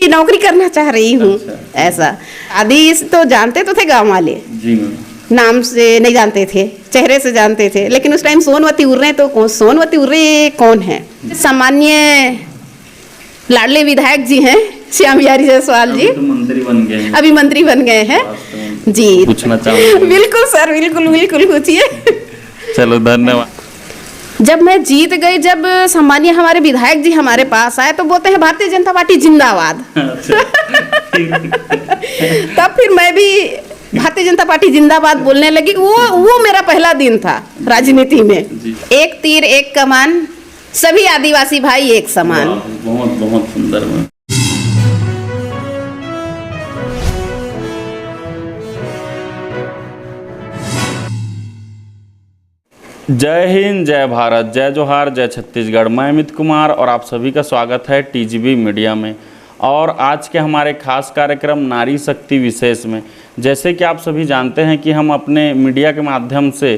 की नौकरी करना चाह रही हूँ। अच्छा। ऐसा आदि तो जानते तो थे गांव वाले, जी मैम। नाम से नहीं जानते थे, चेहरे से जानते थे, लेकिन उस टाइम सोनवती उर्रे तो सोनवती उर्रे कौन है? सामान्य लाडले विधायक जी हैं श्याम बिहारी जायसवाल जी, अभी तो मंत्री बन गए हैं। अभी मंत्री बन गए हैं जी। पूछना चाहूँगा। बिल्कुल सर, बिल्कुल बिल्कुल पूछिए। चलो धन्यवाद। जब मैं जीत गई, जब सामान्य हमारे विधायक जी हमारे पास आए तो बोलते हैं भारतीय जनता पार्टी जिंदाबाद। अच्छा। तब फिर मैं भी भारतीय जनता पार्टी जिंदाबाद बोलने लगी। वो मेरा पहला दिन था राजनीति में। एक तीर एक कमान, सभी आदिवासी भाई एक समान। बहुत बहुत सुंदर मैम। जय हिंद, जय भारत, जय जोहार, जय छत्तीसगढ़। मैं अमित कुमार और आप सभी का स्वागत है टीजीबी मीडिया में और आज के हमारे खास कार्यक्रम नारी शक्ति विशेष में। जैसे कि आप सभी जानते हैं कि हम अपने मीडिया के माध्यम से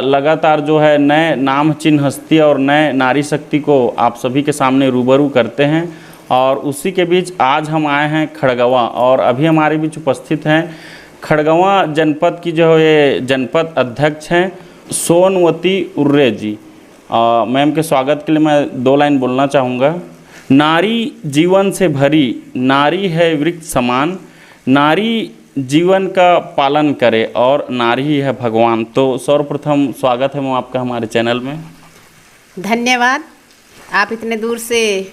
लगातार जो है नए नाम चिन्ह हस्ती और नए नारी शक्ति को आप सभी के सामने रूबरू करते हैं। और उसी के बीच आज हम आए हैं खड़गवां और अभी हमारे बीच उपस्थित हैं खड़गवां जनपद की जो ये जनपद अध्यक्ष हैं सोनवती उर्रे जी। मैम के स्वागत के लिए मैं 2 लाइन बोलना चाहूँगा। नारी जीवन से भरी, नारी है वृक्ष समान, नारी जीवन का पालन करे और नारी ही है भगवान। तो सर्वप्रथम स्वागत है मैम आपका हमारे चैनल में। धन्यवाद, आप इतने दूर से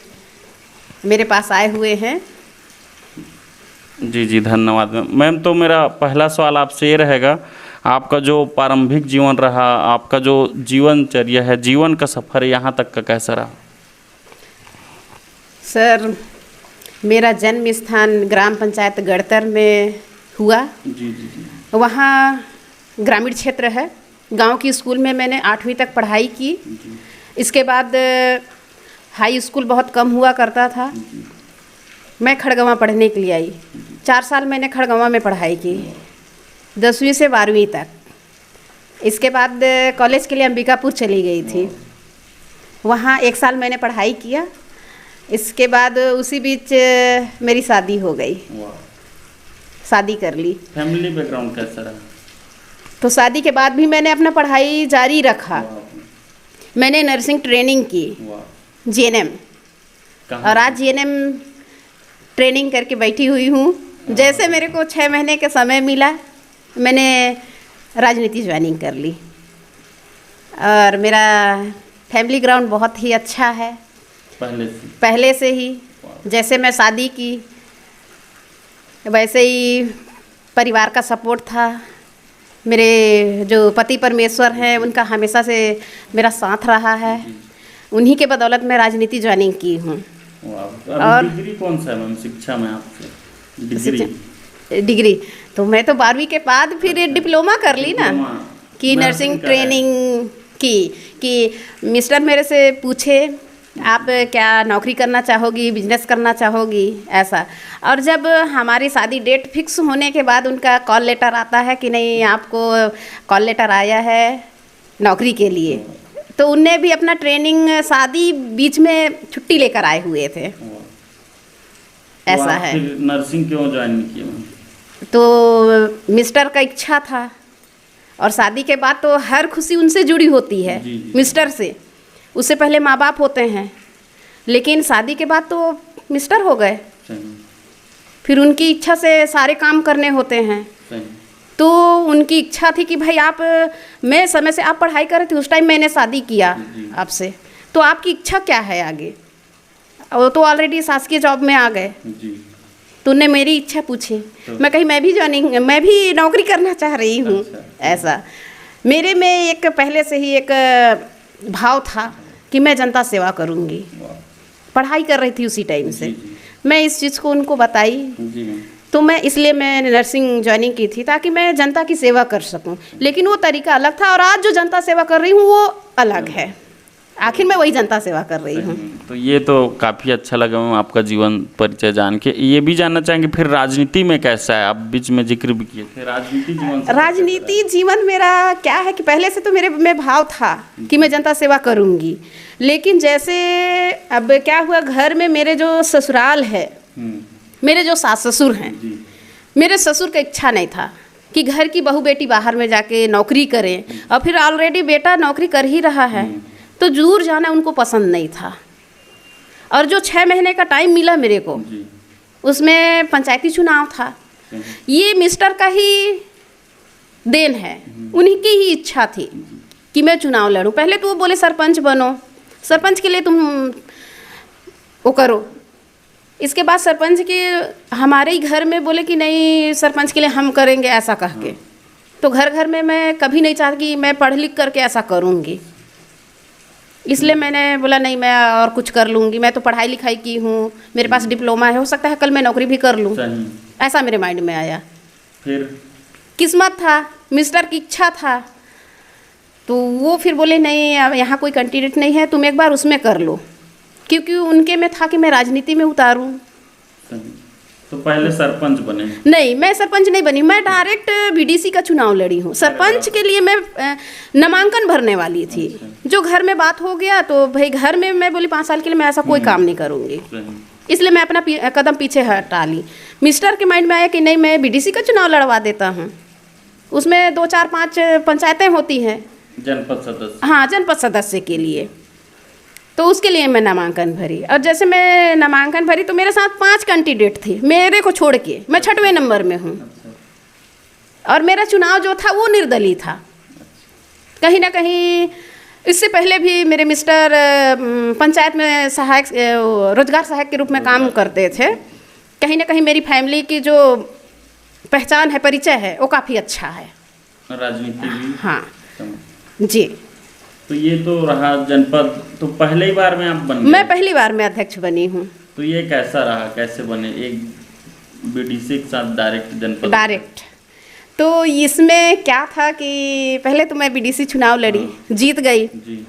मेरे पास आए हुए हैं। जी जी धन्यवाद मैम। मैम तो मेरा पहला सवाल आपसे ये रहेगा, आपका जो प्रारंभिक जीवन रहा, आपका जो जीवनचर्या है, जीवन का सफ़र यहाँ तक का कैसा रहा? सर, मेरा जन्म स्थान ग्राम पंचायत गढ़तर में हुआ। जी जी जी। वहाँ ग्रामीण क्षेत्र है। गांव की स्कूल में मैंने 8वीं तक पढ़ाई की। इसके बाद हाई स्कूल बहुत कम हुआ करता था। मैं खड़गवां पढ़ने के लिए आई। 4 साल मैंने खड़गवां में पढ़ाई की, 10वीं से 12वीं तक। इसके बाद कॉलेज के लिए अंबिकापुर चली गई थी। वहाँ 1 साल मैंने पढ़ाई किया। इसके बाद उसी बीच मेरी शादी हो गई, शादी कर ली। फैमिली बैकग्राउंड कैसा रहा? तो शादी के बाद भी मैंने अपना पढ़ाई जारी रखा। मैंने नर्सिंग ट्रेनिंग की, जीएनएम, और आज जीएनएम ट्रेनिंग करके बैठी हुई हूँ। जैसे मेरे को 6 महीने के समय मिला, मैंने राजनीति ज्वाइनिंग कर ली। और मेरा फैमिली ग्राउंड बहुत ही अच्छा है पहले से ही। जैसे मैं शादी की वैसे ही परिवार का सपोर्ट था। मेरे जो पति परमेश्वर हैं उनका हमेशा से मेरा साथ रहा है। उन्हीं के बदौलत मैं राजनीति ज्वाइनिंग की हूँ। और डिग्री कौन सा है मैम शिक्षा में आपसे? डिग्री तो मैं तो 12वीं के बाद फिर डिप्लोमा कर ली ना, कि नर्सिंग ट्रेनिंग की। कि मिस्टर मेरे से पूछे आप क्या नौकरी करना चाहोगी, बिजनेस करना चाहोगी, ऐसा। और जब हमारी शादी डेट फिक्स होने के बाद उनका कॉल लेटर आता है कि नहीं आपको कॉल लेटर आया है नौकरी के लिए, तो उनने भी अपना ट्रेनिंग शादी बीच में छुट्टी लेकर आए हुए थे। ऐसा है। नर्सिंग क्यों ज्वाइन किया? तो मिस्टर का इच्छा था और शादी के बाद तो हर खुशी उनसे जुड़ी होती है। जी, जी। मिस्टर से, उससे पहले माँ बाप होते हैं, लेकिन शादी के बाद तो मिस्टर हो गए। फिर उनकी इच्छा से सारे काम करने होते हैं। तो उनकी इच्छा थी कि भाई आप, मैं समय से आप पढ़ाई कर रहे थे, उस टाइम मैंने शादी किया आपसे, तो आपकी इच्छा क्या है आगे? वो तो ऑलरेडी शासकीय जॉब में आ गए। तो उन्हें मेरी इच्छा पूछी। मैं कही मैं भी नौकरी करना चाह रही हूँ। ऐसा मेरे में एक पहले से ही एक भाव था कि मैं जनता सेवा करूँगी। पढ़ाई कर रही थी उसी टाइम से, मैं इस चीज़ को उनको बताई। तो मैं इसलिए मैं नर्सिंग ज्वाइनिंग की थी ताकि मैं जनता की सेवा कर सकूं। लेकिन वो तरीका अलग था और आज जो जनता सेवा कर रही हूँ वो अलग है। आखिर मैं वही जनता सेवा कर रही हूँ। तो ये तो काफ़ी अच्छा लगा मैम आपका जीवन परिचय जान के। ये भी जानना चाहेंगे फिर राजनीति में कैसा है? आप बीच में जिक्र भी किए थे राजनीति जीवन मेरा क्या है कि पहले से तो मेरे में भाव था कि मैं जनता सेवा करूँगी। लेकिन जैसे अब क्या हुआ, घर में मेरे जो ससुराल है मेरे जो सास ससुर हैं, मेरे ससुर का इच्छा नहीं था कि घर की बहू बेटी बाहर में जाके नौकरी करें, और फिर ऑलरेडी बेटा नौकरी कर ही रहा है, तो दूर जाना उनको पसंद नहीं था। और जो 6 महीने का टाइम मिला मेरे को, उसमें पंचायती चुनाव था। ये मिस्टर का ही देन है, उन्हीं की ही इच्छा थी कि मैं चुनाव लड़ूं। पहले तो वो बोले सरपंच बनो, सरपंच के लिए तुम वो करो। इसके बाद सरपंच के हमारे ही घर में बोले कि नहीं सरपंच के लिए हम करेंगे, ऐसा कह के। तो घर घर में मैं कभी नहीं चाहती कि मैं पढ़ लिख करके ऐसा करूँगी, इसलिए मैंने बोला नहीं मैं और कुछ कर लूँगी। मैं तो पढ़ाई लिखाई की हूँ, मेरे पास डिप्लोमा है, हो सकता है कल मैं नौकरी भी कर लूँ, ऐसा मेरे माइंड में आया। फिर किस्मत था, मिस्टर की इच्छा था, तो वो फिर बोले नहीं अब यहाँ कोई कैंडिडेट नहीं है, तुम एक बार उसमें कर लो, क्योंकि उनके में था कि मैं राजनीति में उतारूं। तो पहले सरपंच बने? नहीं, मैं सरपंच नहीं बनी, मैं डायरेक्ट बीडीसी का चुनाव लड़ी हूँ। सरपंच के लिए मैं नामांकन भरने वाली थी। जो घर में बात हो गया तो भाई घर में मैं बोली 5 साल के लिए मैं ऐसा कोई काम नहीं करूँगी, इसलिए मैं अपना कदम पीछे हटा ली। मिस्टर के माइंड में आया कि नहीं मैं बीडीसी का चुनाव लड़वा देता हूँ, उसमें 2, 4, 5 पंचायतें होती हैं, जनपद सदस्य। हाँ, जनपद सदस्य के लिए। तो उसके लिए मैं नामांकन भरी, और जैसे मैं नामांकन भरी तो मेरे साथ 5 कैंडिडेट थे, मेरे को छोड़ के। मैं 6वें नंबर में हूँ, और मेरा चुनाव जो था वो निर्दलीय था। कहीं ना कहीं इससे पहले भी मेरे मिस्टर पंचायत में सहायक, रोजगार सहायक के रूप में काम करते थे। कहीं ना कहीं मेरी फैमिली की जो पहचान है, परिचय है, वो काफ़ी अच्छा है। राजनीति भी? हाँ जी। तो ये तो रहा जनपद, तो पहली बार में आप बन गए? मैं पहली बार में अध्यक्ष बनी हूँ। तो ये कैसा रहा, कैसे बने एक बीडीसी के साथ डायरेक्ट जनपद? डायरेक्ट तो इसमें क्या था कि पहले तो मैं बीडीसी चुनाव लड़ी, जीत गई जी।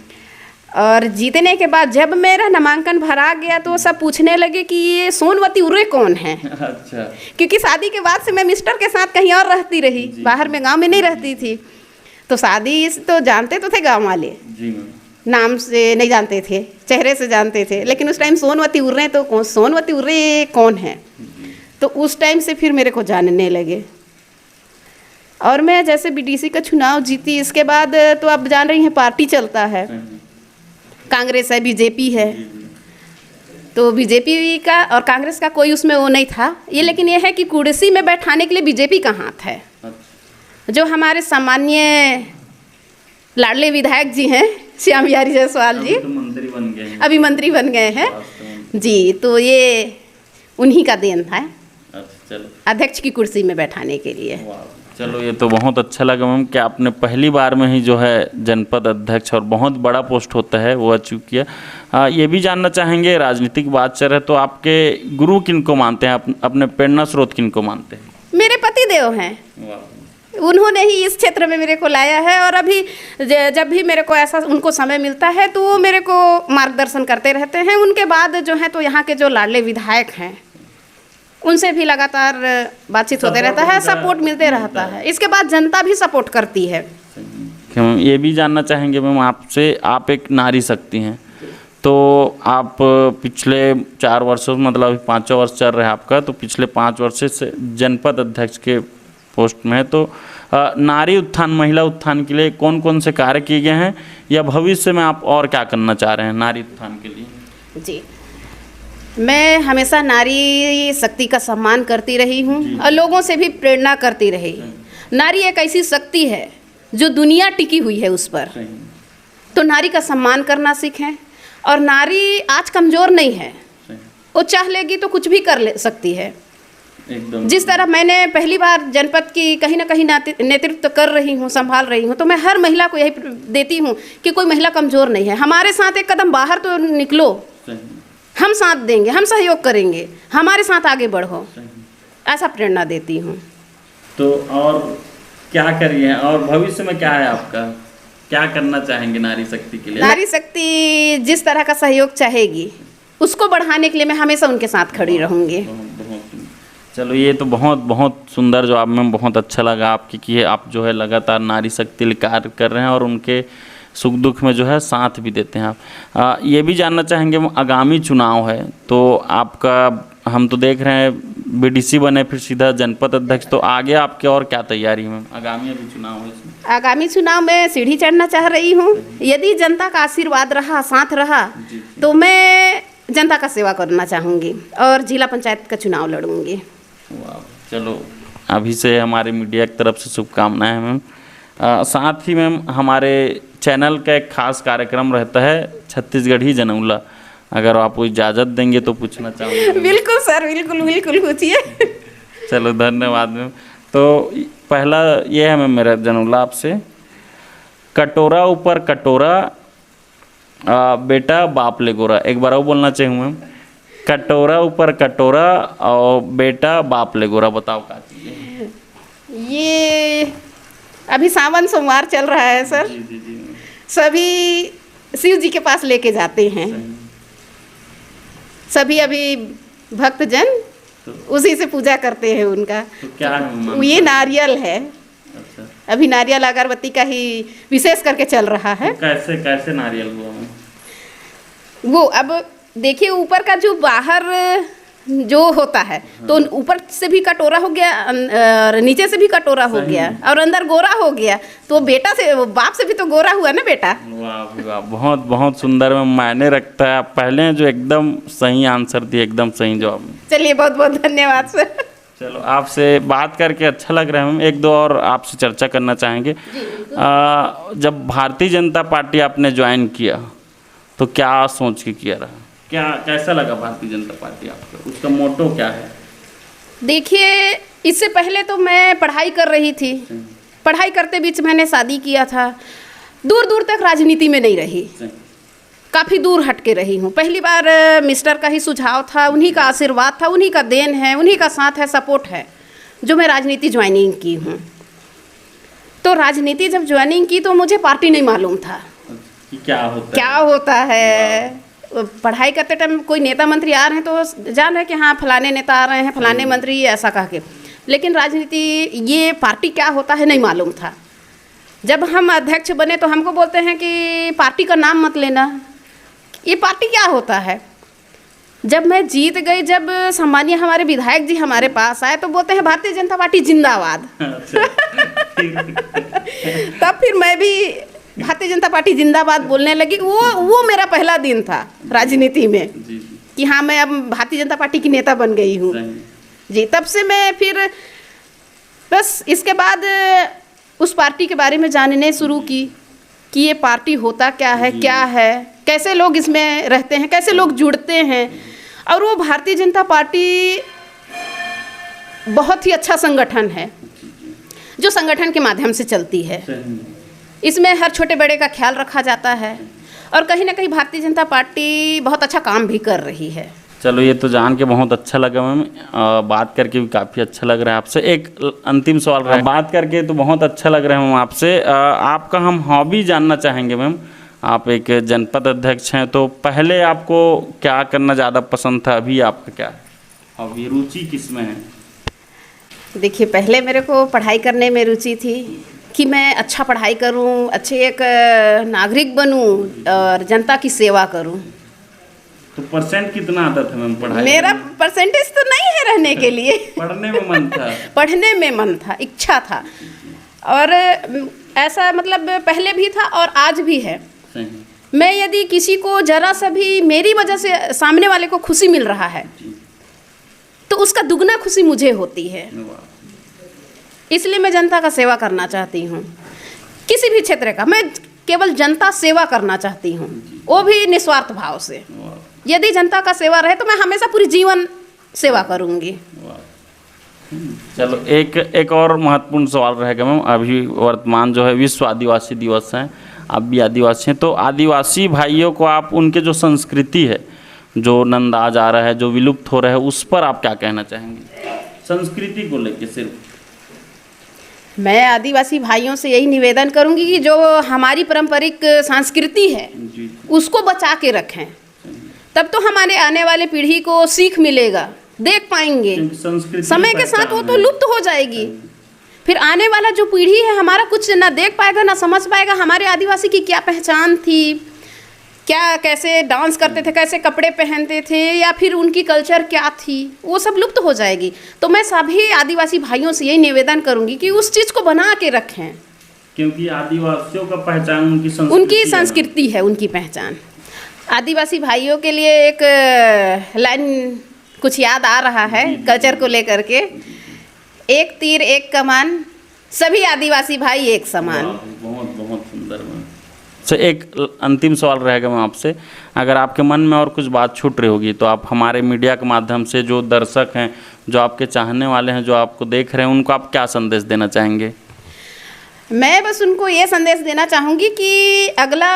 और जीतने के बाद जब मेरा नामांकन भरा गया तो सब पूछने लगे कि ये सोनवती उर्रे कौन है। अच्छा। क्योंकि शादी के बाद से मैं मिस्टर के साथ कहीं और रहती रही, बाहर में गांव में नहीं रहती थी। तो शादी तो जानते तो थे गांव वाले, जी, नाम से नहीं जानते थे, चेहरे से जानते थे, लेकिन उस टाइम सोनवती उर्रे तो सोनवती उर्रे कौन है, तो उस टाइम से फिर मेरे को जानने लगे। और मैं जैसे बीडीसी का चुनाव जीती, इसके बाद तो आप जान रही हैं पार्टी चलता है, कांग्रेस है, बीजेपी है। तो बीजेपी का और कांग्रेस का कोई उसमें वो नहीं था ये, लेकिन ये है कि कुर्सी में बैठाने के लिए बीजेपी का हाथ है। जो हमारे सामान्य लाडले विधायक जी हैं, श्याम बिहारी जायसवाल जी, तो मंत्री बन गए हैं, अभी मंत्री बन गए हैं जी, तो ये उन्हीं का देन था अध्यक्ष की कुर्सी में बैठाने के लिए। चलो ये तो बहुत अच्छा लगा मैम कि आपने पहली बार में ही जो है जनपद अध्यक्ष, और बहुत बड़ा पोस्ट होता है, वो अचीव किया। ये भी जानना चाहेंगे, राजनीतिक बात चल रहा है तो आपके गुरु किनको मानते हैं, अपने प्रेरणा स्रोत किनको मानते हैं? मेरे पति देव हैं, उन्होंने ही इस क्षेत्र में मेरे को लाया है, और अभी जब भी मेरे को ऐसा उनको समय मिलता है तो वो मेरे को मार्गदर्शन करते रहते हैं। उनके बाद जो है तो यहाँ के जो लाडले विधायक हैं उनसे भी लगातार बातचीत होते रहता है, सपोर्ट मिलते रहता है। इसके बाद जनता भी सपोर्ट करती है। हम ये भी जानना चाहेंगे मैम आपसे, आप एक नारी शक्ति हैं, तो आप पिछले 4 वर्षों मतलब अभी 5वां वर्ष चल रहा है आपका, तो पिछले 5 वर्ष से जनपद अध्यक्ष के पोस्ट में है, तो नारी उत्थान, महिला उत्थान के लिए कौन कौन से कार्य किए गए हैं, या भविष्य में आप और क्या करना चाह रहे हैं नारी उत्थान के लिए? जी, मैं हमेशा नारी शक्ति का सम्मान करती रही हूँ और लोगों से भी प्रेरणा करती रही। नारी एक ऐसी शक्ति है जो दुनिया टिकी हुई है उस पर, तो नारी का सम्मान करना सीखें। और नारी आज कमज़ोर नहीं है, वो चाह लेगी तो कुछ भी कर ले सकती है। एकदम। जिस तरह मैंने पहली बार जनपद की कहीं ना कहीं नेतृत्व कर रही हूँ, संभाल रही हूँ, तो मैं हर महिला को यही देती हूँ कि कोई महिला कमज़ोर नहीं है। हमारे साथ एक कदम बाहर तो निकलो, हम साथ देंगे, हम सहयोग करेंगे, हमारे साथ आगे बढ़ो, ऐसा प्रेरणा देती हूँ। तो और क्या करिए, और भविष्य में क्या है आपका, क्या करना चाहेंगे नारी शक्ति के लिए? नारी शक्ति जिस तरह का सहयोग चाहेगी उसको बढ़ाने के लिए मैं हमेशा उनके साथ खड़ी रहूँगी। चलो ये तो बहुत बहुत सुंदर जवाब में बहुत अच्छा लगा आपकी कि आप जो है लगातार नारी शक्ति लिए कार्य कर रहे हैं और उनके सुख दुख में जो है साथ भी देते हैं आप। ये भी जानना चाहेंगे आगामी चुनाव है तो आपका हम तो देख रहे हैं बीडीसी बने फिर सीधा जनपद अध्यक्ष, तो आगे आपके और क्या तैयारी है मैम? आगामी अभी चुनाव है इसमें। आगामी चुनाव में सीढ़ी चढ़ना चाह रही हूँ। यदि जनता का आशीर्वाद रहा, साथ रहा, तो मैं जनता का सेवा करना चाहूँगी और जिला पंचायत का चुनाव लड़ूंगी। वाह, चलो अभी से हमारे मीडिया की तरफ से शुभकामनाएं मैम। साथ ही मैम हमारे चैनल का एक खास कार्यक्रम रहता है छत्तीसगढ़ी जनौला, अगर आप इजाज़त देंगे तो पूछना चाहूँगा। बिल्कुल सर, बिल्कुल बिल्कुल पूछिए। चलो धन्यवाद मैम। तो पहला ये है मैम मेरा जनौला आपसे, कटोरा ऊपर कटोरा बेटा बाप ले गोरा। एक बार और बोलना चाहूँ मैम, कटोरा ऊपर कटोरा और बेटा बाप ले गोरा। बताओ क्या चीज़? ये अभी सावन सोमवार चल रहा है सर। जी जी जी। सभी शिव जी के पास लेके जाते हैं, सभी अभी भक्तजन उसी से पूजा करते हैं उनका। तो क्या है? ये नारियल है। अच्छा। अभी नारियल अगरबत्ती का ही विशेष करके चल रहा है। तो कैसे कैसे नारियल हुआ मैम? वो अब देखिए, ऊपर का जो बाहर जो होता है तो ऊपर से भी कटोरा हो गया और नीचे से भी कटोरा हो गया और अंदर गोरा हो गया, तो बेटा से बाप से भी तो गोरा हुआ ना बेटा। वाह वाह, बहुत बहुत सुंदर में मायने रखता है। आप पहले जो एकदम सही आंसर दिए, एकदम सही जवाब। चलिए बहुत बहुत धन्यवाद सर। चलो आपसे बात करके अच्छा लग रहा है मैम। एक दो और आपसे चर्चा करना चाहेंगे। जब भारतीय जनता पार्टी आपने ज्वाइन किया तो क्या सोच के किया रहा? क्या कैसा लगा भारतीय जनता पार्टी आपको? उसका मोटो क्या है? देखिए, इससे पहले तो मैं पढ़ाई कर रही थी। पढ़ाई करते बीच मैंने शादी किया था। दूर दूर तक राजनीति में नहीं रही, काफ़ी दूर हट के रही हूँ। पहली बार मिस्टर का ही सुझाव था, उन्हीं का आशीर्वाद था, उन्हीं का देन है, उन्हीं का साथ है, सपोर्ट है, जो मैं राजनीति ज्वाइनिंग की हूँ। तो राजनीति जब ज्वाइनिंग की तो मुझे पार्टी नहीं मालूम था कि क्या होता है। पढ़ाई करते टाइम कोई नेता मंत्री आ रहे हैं तो जान है कि हाँ फलाने नेता आ रहे हैं, फलाने मंत्री, ऐसा कह के। लेकिन राजनीति ये पार्टी क्या होता है नहीं मालूम था। जब हम अध्यक्ष बने तो हमको बोलते हैं कि पार्टी का नाम मत लेना, ये पार्टी क्या होता है। जब मैं जीत गई, जब सम्मानीय हमारे विधायक जी हमारे पास आए तो बोलते हैं भारतीय जनता पार्टी जिंदाबाद। तब फिर मैं भी भारतीय जनता पार्टी जिंदाबाद बोलने लगी। वो मेरा पहला दिन था राजनीति में कि हाँ मैं अब भारतीय जनता पार्टी की नेता बन गई हूँ जी। तब से मैं फिर बस इसके बाद उस पार्टी के बारे में जानने शुरू की कि ये पार्टी होता क्या है, क्या है, कैसे लोग इसमें रहते हैं, कैसे लोग जुड़ते हैं। और वो भारतीय जनता पार्टी बहुत ही अच्छा संगठन है जो संगठन के माध्यम से चलती है। इसमें हर छोटे बड़े का ख्याल रखा जाता है और कहीं ना कहीं भारतीय जनता पार्टी बहुत अच्छा काम भी कर रही है। चलो ये तो जान के बहुत अच्छा लगा मैम। बात करके भी काफ़ी अच्छा लग रहा है आपसे। एक अंतिम सवाल रहा है। बात करके तो बहुत अच्छा लग रहा है मैम आपसे। आपका हम हॉबी जानना चाहेंगे मैम। आप एक जनपद अध्यक्ष हैं तो पहले आपको क्या करना ज़्यादा पसंद था, अभी आपका क्या है हॉबी, रुचि किस में है? देखिए, पहले मेरे को पढ़ाई करने में रुचि थी कि मैं अच्छा पढ़ाई करूं, अच्छे एक नागरिक बनूं और जनता की सेवा करूं। तो परसेंट कितना आता था मैम पढ़ाई? मेरा परसेंटेज तो नहीं है रहने के लिए। पढ़ने में मन था। पढ़ने में मन था, इच्छा था। और ऐसा मतलब पहले भी था और आज भी है। मैं यदि किसी को जरा सा भी मेरी वजह से सामने वाले को खुशी मिल रहा है तो उसका दुगना खुशी मुझे होती है। इसलिए मैं जनता का सेवा करना चाहती हूँ। किसी भी क्षेत्र का मैं केवल जनता सेवा करना चाहती हूँ, वो भी निस्वार्थ भाव से। यदि जनता का सेवा रहे तो मैं हमेशा पूरी जीवन सेवा करूँगी। चलो एक और महत्वपूर्ण सवाल रहेगा मैम। अभी वर्तमान जो है विश्व आदिवासी दिवस है, आप भी आदिवासी हैं, तो आदिवासी भाइयों को आप उनके जो संस्कृति है जो नंदा जा रहा है, जो विलुप्त हो रहा है, उस पर आप क्या कहना चाहेंगे संस्कृति को लेकर? सिर्फ मैं आदिवासी भाइयों से यही निवेदन करूंगी कि जो हमारी पारंपरिक संस्कृति है उसको बचा के रखें, तब तो हमारे आने वाले पीढ़ी को सीख मिलेगा, देख पाएंगे। समय के साथ वो तो लुप्त हो जाएगी, फिर आने वाला जो पीढ़ी है हमारा कुछ ना देख पाएगा ना समझ पाएगा हमारे आदिवासी की क्या पहचान थी, क्या कैसे डांस करते थे, कैसे कपड़े पहनते थे, या फिर उनकी कल्चर क्या थी, वो सब लुप्त हो जाएगी। तो मैं सभी आदिवासी भाइयों से यही निवेदन करूंगी कि उस चीज़ को बना के रखें, क्योंकि आदिवासियों का पहचान उनकी संस्कृति है, उनकी पहचान। आदिवासी भाइयों के लिए एक लाइन कुछ याद आ रहा है कल्चर को लेकर के, एक तीर एक कमान, सभी आदिवासी भाई एक समान। बहुत बहुत सुंदर। अच्छा, एक अंतिम सवाल रहेगा मैं आपसे, अगर आपके मन में और कुछ बात छूट रही होगी तो आप हमारे मीडिया के माध्यम से जो दर्शक हैं, जो आपके चाहने वाले हैं, जो आपको देख रहे हैं, उनको आप क्या संदेश देना चाहेंगे? मैं बस उनको ये संदेश देना चाहूँगी कि अगला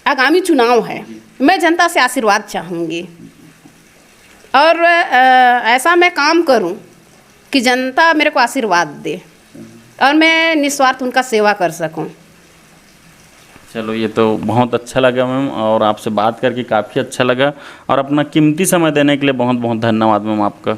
आगामी चुनाव है, मैं जनता से आशीर्वाद चाहूँगी और ऐसा मैं काम करूँ कि जनता मेरे को आशीर्वाद दे और मैं निस्वार्थ उनका सेवा कर सकूँ। चलो, ये तो बहुत अच्छा लगा मैम, और आपसे बात करके काफ़ी अच्छा लगा, और अपना कीमती समय देने के लिए बहुत बहुत धन्यवाद मैम आपका।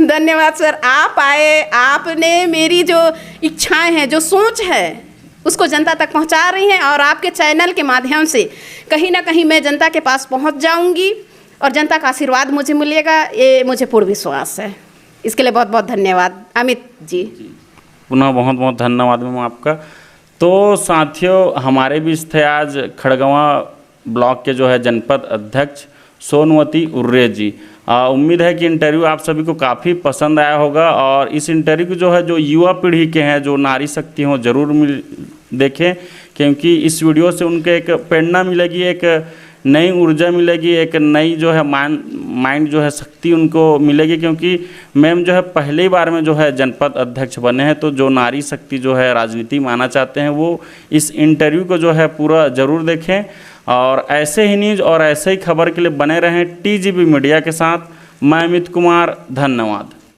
धन्यवाद सर, आप आए, आपने मेरी जो इच्छाएं हैं, जो सोच है, उसको जनता तक पहुंचा रही हैं, और आपके चैनल के माध्यम से कहीं ना कहीं मैं जनता के पास पहुंच जाऊंगी और जनता का आशीर्वाद मुझे मिलेगा, ये मुझे पूर्ण विश्वास है। इसके लिए बहुत बहुत धन्यवाद अमित जी। पुनः बहुत बहुत धन्यवाद मैम आपका। तो साथियों, हमारे बीच थे आज खड़गवां ब्लॉक के जो है जनपद अध्यक्ष सोनवती उर्रे जी। उम्मीद है कि इंटरव्यू आप सभी को काफ़ी पसंद आया होगा, और इस इंटरव्यू को जो है जो युवा पीढ़ी के हैं, जो नारी शक्ति हों, ज़रूर देखें, क्योंकि इस वीडियो से उनके एक प्रेरणा मिलेगी, एक नई ऊर्जा मिलेगी, एक नई जो है माइंड जो है शक्ति उनको मिलेगी, क्योंकि मैम जो है पहली बार में जो है जनपद अध्यक्ष बने हैं। तो जो नारी शक्ति जो है राजनीति में आना चाहते हैं, वो इस इंटरव्यू को जो है पूरा ज़रूर देखें, और ऐसे ही न्यूज़ और ऐसे ही खबर के लिए बने रहें TGB मीडिया के साथ। मैं अमित कुमार, धन्यवाद।